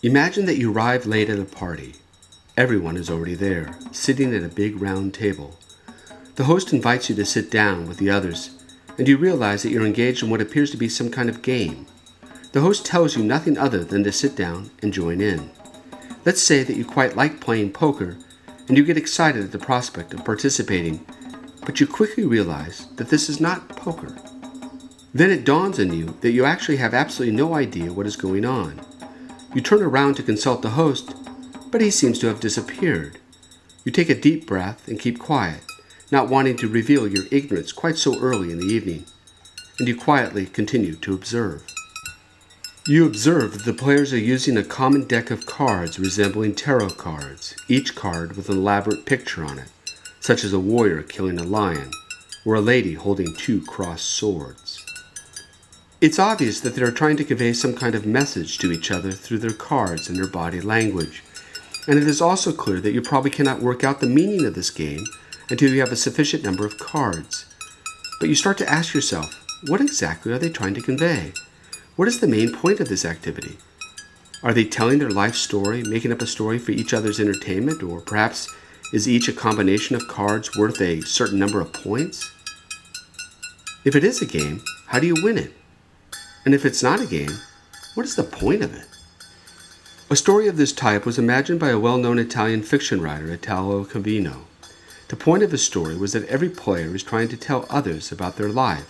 Imagine that you arrive late at a party. Everyone is already there, sitting at a big round table. The host invites you to sit down with the others, and you realize that you're engaged in what appears to be some kind of game. The host tells you nothing other than to sit down and join in. Let's say that you quite like playing poker, and you get excited at the prospect of participating, but you quickly realize that this is not poker. Then it dawns on you that you actually have absolutely no idea what is going on. You turn around to consult the host, but he seems to have disappeared. You take a deep breath and keep quiet, not wanting to reveal your ignorance quite so early in the evening, and you quietly continue to observe. You observe that the players are using a common deck of cards resembling tarot cards, each card with an elaborate picture on it, such as a warrior killing a lion, or a lady holding two crossed swords. It's obvious that they are trying to convey some kind of message to each other through their cards and their body language, and it is also clear that you probably cannot work out the meaning of this game until you have a sufficient number of cards. But you start to ask yourself, what exactly are they trying to convey? What is the main point of this activity? Are they telling their life story, making up a story for each other's entertainment, or perhaps is each a combination of cards worth a certain number of points? If it is a game, how do you win it? And if it's not a game, what is the point of it? A story of this type was imagined by a well-known Italian fiction writer, Italo Calvino. The point of his story was that every player is trying to tell others about their life,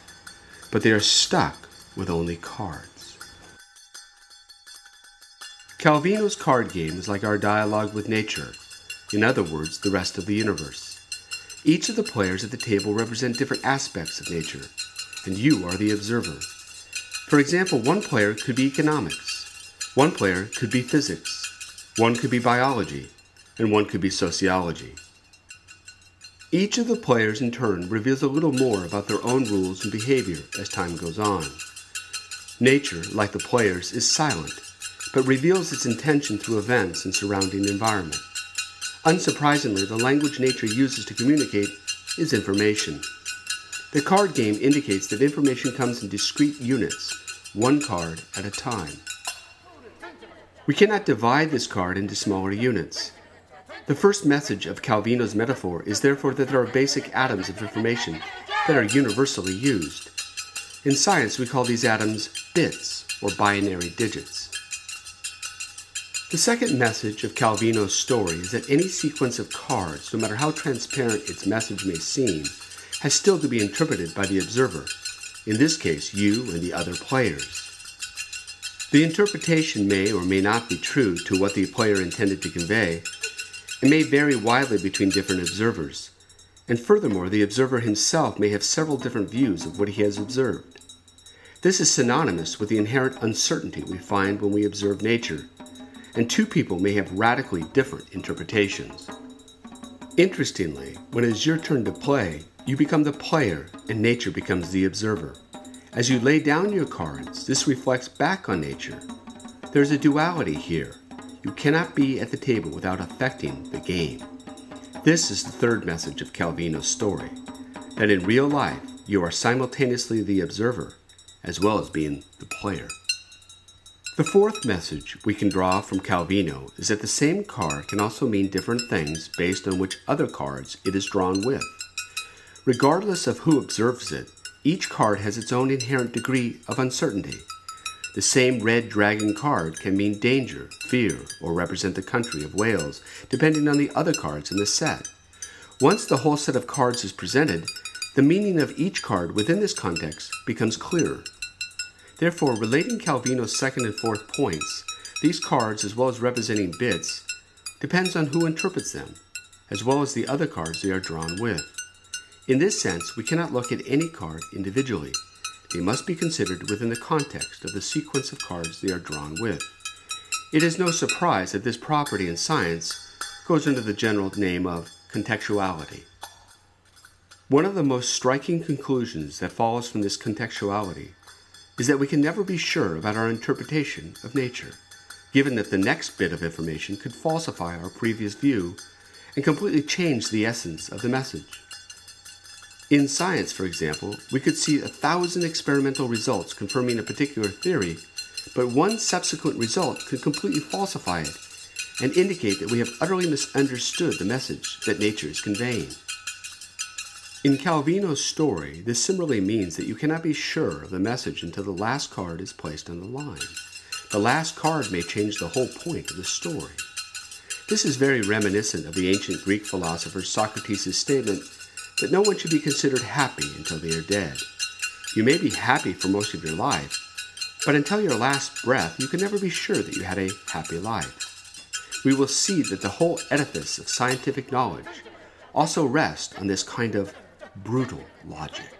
but they are stuck with only cards. Calvino's card game is like our dialogue with nature, in other words, the rest of the universe. Each of the players at the table represent different aspects of nature, and you are the observer. For example, one player could be economics, one player could be physics, one could be biology, and one could be sociology. Each of the players in turn reveals a little more about their own rules and behavior as time goes on. Nature, like the players, is silent, but reveals its intention through events and surrounding environment. Unsurprisingly, the language nature uses to communicate is information. The card game indicates that information comes in discrete units, one card at a time. We cannot divide this card into smaller units. The first message of Calvino's metaphor is therefore that there are basic atoms of information that are universally used. In science, we call these atoms bits, or binary digits. The second message of Calvino's story is that any sequence of cards, no matter how transparent its message may seem, has still to be interpreted by the observer, in this case you and the other players. The interpretation may or may not be true to what the player intended to convey. It may vary widely between different observers, and furthermore, the observer himself may have several different views of what he has observed. This is synonymous with the inherent uncertainty we find when we observe nature, and two people may have radically different interpretations. Interestingly, when it is your turn to play, you become the player and nature becomes the observer. As you lay down your cards, this reflects back on nature. There's a duality here. You cannot be at the table without affecting the game. This is the third message of Calvino's story, that in real life you are simultaneously the observer as well as being the player. The fourth message we can draw from Calvino is that the same card can also mean different things based on which other cards it is drawn with. Regardless of who observes it, each card has its own inherent degree of uncertainty. The same red dragon card can mean danger, fear, or represent the country of Wales, depending on the other cards in the set. Once the whole set of cards is presented, the meaning of each card within this context becomes clearer. Therefore, relating Calvino's second and fourth points, these cards, as well as representing bits, depends on who interprets them, as well as the other cards they are drawn with. In this sense, we cannot look at any card individually. They must be considered within the context of the sequence of cards they are drawn with. It is no surprise that this property in science goes under the general name of contextuality. One of the most striking conclusions that follows from this contextuality is that we can never be sure about our interpretation of nature, given that the next bit of information could falsify our previous view and completely change the essence of the message. In science, for example, we could see 1,000 experimental results confirming a particular theory, but one subsequent result could completely falsify it and indicate that we have utterly misunderstood the message that nature is conveying. In Calvino's story, this similarly means that you cannot be sure of the message until the last card is placed on the line. The last card may change the whole point of the story. This is very reminiscent of the ancient Greek philosopher Socrates' statement that no one should be considered happy until they are dead. You may be happy for most of your life, but until your last breath, you can never be sure that you had a happy life. We will see that the whole edifice of scientific knowledge also rests on this kind of brutal logic.